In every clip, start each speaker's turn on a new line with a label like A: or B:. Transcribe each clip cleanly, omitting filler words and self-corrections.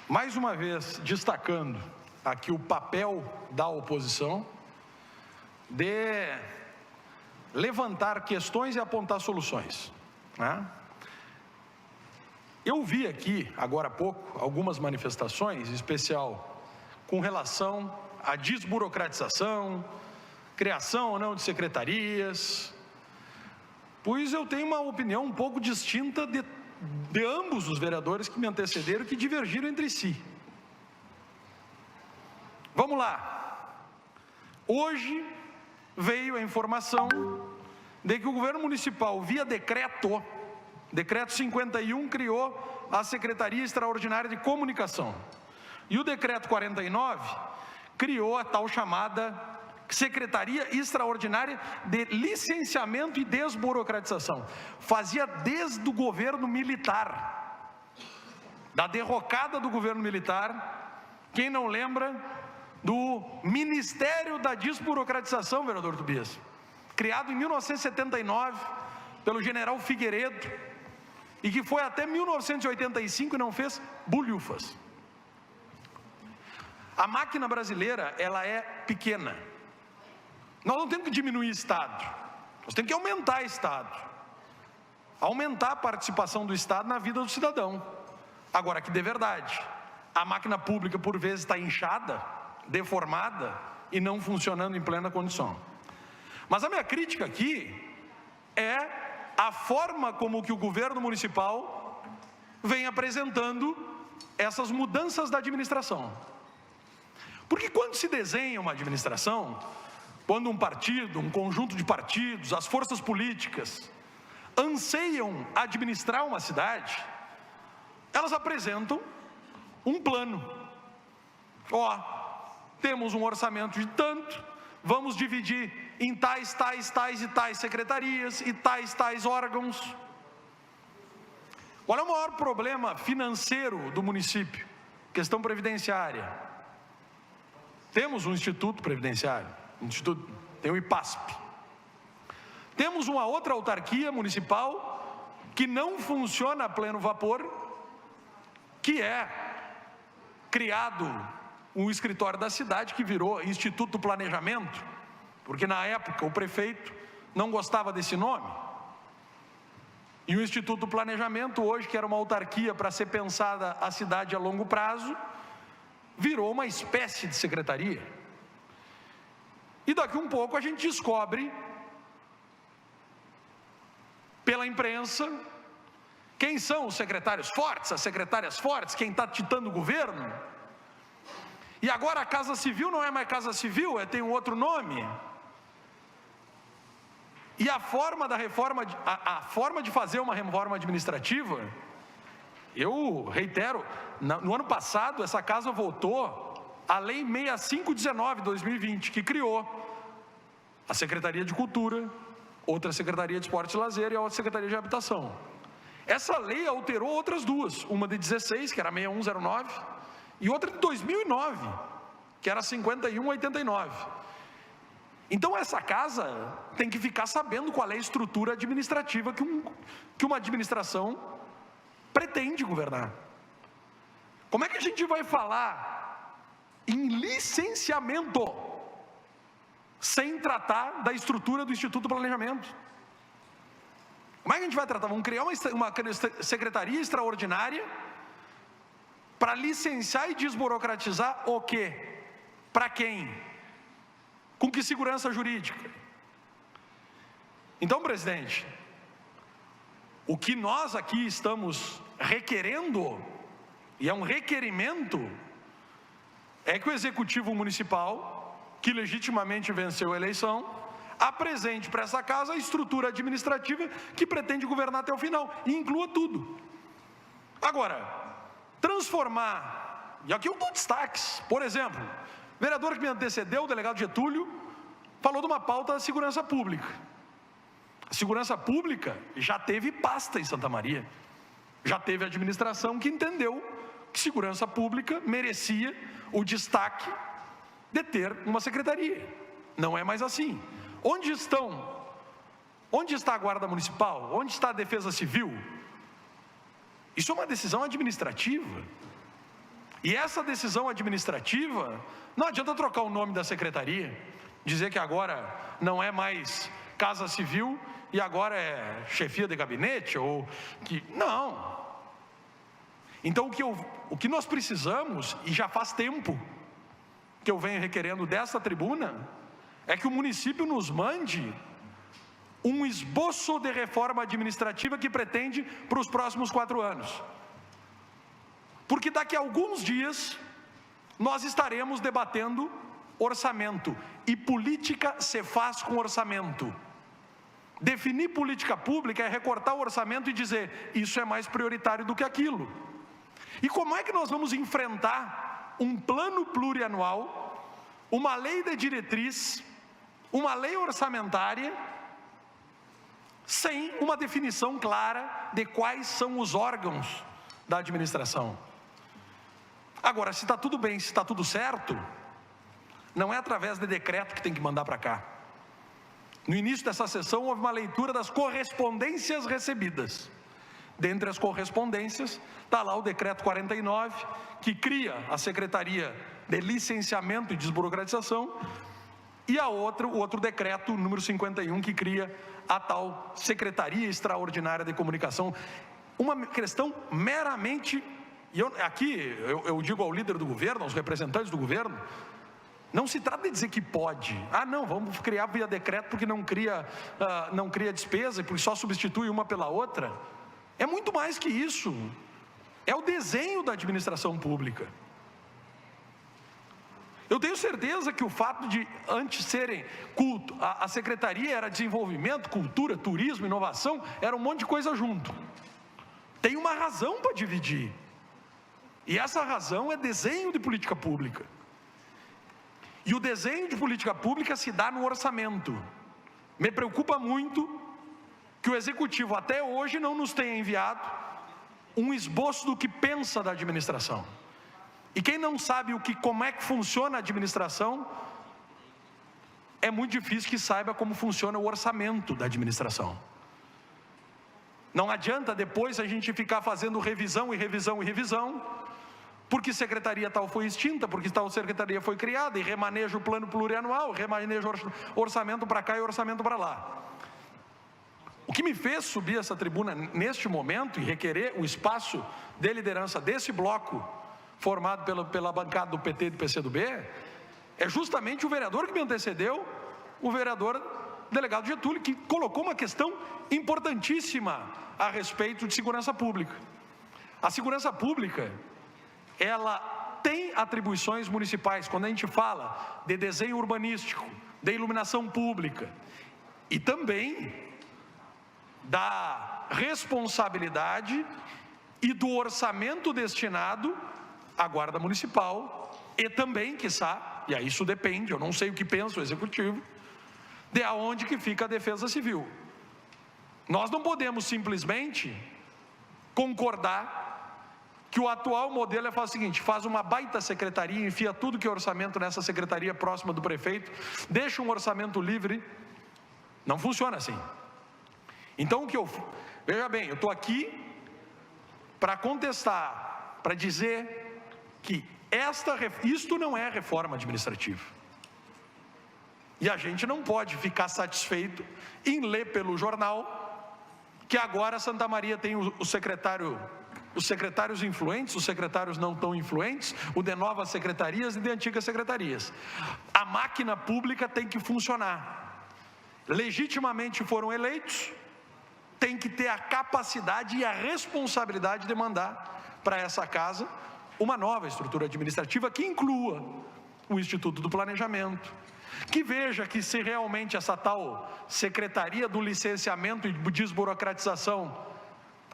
A: mais uma vez destacando aqui o papel da oposição de levantar questões e apontar soluções, né? Eu vi aqui, agora há pouco, algumas manifestações, em especial com relação à desburocratização, criação ou não de secretarias, pois eu tenho uma opinião um pouco distinta de ambos os vereadores que me antecederam, que divergiram entre si. Vamos lá. Hoje veio a informação de que o governo municipal, via decreto 51, criou a Secretaria Extraordinária de Comunicação. E o decreto 49 criou a tal chamada Secretaria Extraordinária de Licenciamento e Desburocratização. Fazia desde o governo militar, da derrocada do governo militar, quem não lembra do Ministério da Desburocratização, vereador Tobias, criado em 1979 pelo general Figueiredo, e que foi até 1985 e não fez bulhufas. A máquina brasileira, ela é pequena. Nós não temos que diminuir Estado, nós temos que aumentar Estado, aumentar a participação do Estado na vida do cidadão. Agora, que de verdade, a máquina pública por vezes está inchada, deformada e não funcionando em plena condição. Mas a minha crítica aqui é a forma como que o governo municipal vem apresentando essas mudanças da administração. Porque quando se desenha uma administração, quando um partido, um conjunto de partidos, as forças políticas anseiam administrar uma cidade, elas apresentam um plano. Temos um orçamento de tanto, vamos dividir em tais e tais secretarias e tais órgãos. Qual é o maior problema financeiro do município? Questão previdenciária. Temos um instituto previdenciário, tem o IPASP. Temos uma outra autarquia municipal que não funciona a pleno vapor, que é criado um escritório da cidade que virou Instituto do Planejamento, porque na época o prefeito não gostava desse nome. E o Instituto do Planejamento, hoje, que era uma autarquia para ser pensada a cidade a longo prazo, virou uma espécie de secretaria. E daqui um pouco a gente descobre, pela imprensa, quem são os secretários fortes, as secretárias fortes, quem está ditando o governo. E agora a Casa Civil não é mais Casa Civil, tem um outro nome. E a forma da reforma, a forma de fazer uma reforma administrativa, eu reitero, no ano passado essa casa votou a Lei 6519 de 2020, que criou a Secretaria de Cultura, outra Secretaria de Esporte e Lazer e a outra Secretaria de Habitação. Essa lei alterou outras duas, uma de 16, que era 6109, e outra de 2009, que era 5189. Então essa casa tem que ficar sabendo qual é a estrutura administrativa que uma administração pretende governar. Como é que a gente vai falar em licenciamento sem tratar da estrutura do Instituto do Planejamento? Como é que a gente vai tratar? Vamos criar uma secretaria extraordinária para licenciar e desburocratizar o quê? Para quem? Com que segurança jurídica? Então, presidente, o que nós aqui estamos requerendo, e é um requerimento, é que o Executivo Municipal, que legitimamente venceu a eleição, apresente para essa casa a estrutura administrativa que pretende governar até o final, e inclua tudo. Agora, transformar, e aqui eu dou destaques, por exemplo, o vereador que me antecedeu, o delegado Getúlio, falou de uma pauta da segurança pública. A segurança pública já teve pasta em Santa Maria, já teve administração que entendeu que segurança pública merecia o destaque de ter uma secretaria. Não é mais assim. Onde está a Guarda Municipal? Onde está a Defesa Civil? Isso é uma decisão administrativa. E essa decisão administrativa, não adianta trocar o nome da secretaria, dizer que agora não é mais Casa Civil e agora é chefia de gabinete, ou que... Não. Então o que nós precisamos, e já faz tempo que eu venho requerendo dessa tribuna, é que o município nos mande um esboço de reforma administrativa que pretende para os próximos 4 anos. Porque daqui a alguns dias nós estaremos debatendo orçamento, e política se faz com orçamento. Definir política pública é recortar o orçamento e dizer, isso é mais prioritário do que aquilo. E como é que nós vamos enfrentar um plano plurianual, uma lei de diretriz, uma lei orçamentária, sem uma definição clara de quais são os órgãos da administração? Agora, se está tudo bem, se está tudo certo, não é através de decreto que tem que mandar para cá. No início dessa sessão houve uma leitura das correspondências recebidas. Dentre as correspondências, está lá o decreto 49, que cria a Secretaria de Licenciamento e Desburocratização, e o outro decreto, número 51, que cria a tal Secretaria Extraordinária de Comunicação. Uma questão meramente... E eu digo ao líder do governo, aos representantes do governo, não se trata de dizer que pode. Não, vamos criar via decreto porque não cria despesa e porque só substitui uma pela outra. É muito mais que isso. É o desenho da administração pública. Eu tenho certeza que o fato de antes serem a secretaria era desenvolvimento, cultura, turismo, inovação, era um monte de coisa junto. Tem uma razão para dividir. E essa razão é desenho de política pública. E o desenho de política pública se dá no orçamento. Me preocupa muito que o Executivo até hoje não nos tenha enviado um esboço do que pensa da administração. E quem não sabe como é que funciona a administração, é muito difícil que saiba como funciona o orçamento da administração. Não adianta depois a gente ficar fazendo revisão e revisão e revisão, porque secretaria tal foi extinta, porque tal secretaria foi criada, e remaneja o plano plurianual, remaneja orçamento para cá e orçamento para lá. O que me fez subir essa tribuna neste momento e requerer o espaço de liderança desse bloco, formado pela bancada do PT e do PCdoB, é justamente o vereador que me antecedeu, o vereador delegado Getúlio, que colocou uma questão importantíssima a respeito de segurança pública. A segurança pública, ela tem atribuições municipais. Quando a gente fala de desenho urbanístico, de iluminação pública e também da responsabilidade e do orçamento destinado à Guarda Municipal e também, quiçá, e aí isso depende, eu não sei o que pensa o Executivo, de aonde que fica a Defesa Civil. Nós não podemos simplesmente concordar que o atual modelo é fazer o seguinte: faz uma baita secretaria, enfia tudo que é orçamento nessa secretaria próxima do prefeito, deixa um orçamento livre. Não funciona assim. Então veja bem, eu estou aqui para contestar, para dizer que isto não é reforma administrativa. E a gente não pode ficar satisfeito em ler pelo jornal que agora Santa Maria tem os secretários influentes, os secretários não tão influentes, o de novas secretarias e de antigas secretarias. A máquina pública tem que funcionar. Legitimamente foram eleitos, tem que ter a capacidade e a responsabilidade de mandar para essa casa uma nova estrutura administrativa que inclua o Instituto do Planejamento, que veja que se realmente essa tal Secretaria do Licenciamento e Desburocratização,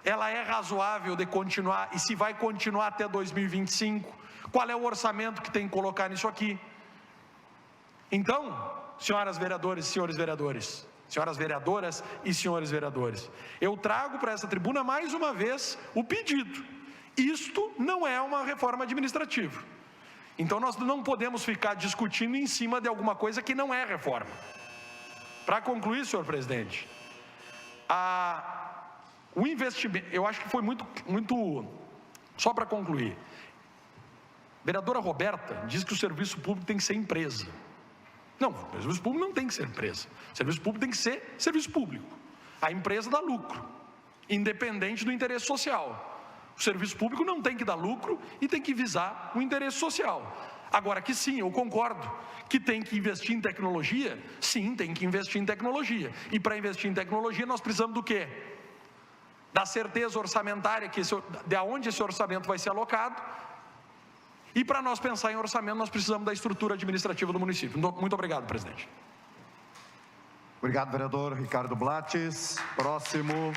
A: ela é razoável de continuar, e se vai continuar até 2025, qual é o orçamento que tem que colocar nisso aqui. Então, senhoras vereadoras e senhores vereadores, senhoras vereadoras e senhores vereadores, eu trago para essa tribuna mais uma vez o pedido: isto não é uma reforma administrativa. Então nós não podemos ficar discutindo em cima de alguma coisa que não é reforma. Para concluir, senhor presidente, O investimento, eu acho que foi muito, só para concluir, a vereadora Roberta diz que o serviço público tem que ser empresa. Não, o serviço público não tem que ser empresa. O serviço público tem que ser serviço público. A empresa dá lucro, independente do interesse social. O serviço público não tem que dar lucro e tem que visar o interesse social. Agora que sim, eu concordo que tem que investir em tecnologia, sim, tem que investir em tecnologia. E para investir em tecnologia nós precisamos do quê? Da certeza orçamentária, de onde esse orçamento vai ser alocado. E para nós pensar em orçamento, nós precisamos da estrutura administrativa do município. Muito obrigado, presidente.
B: Obrigado, vereador Ricardo Blattes. Próximo.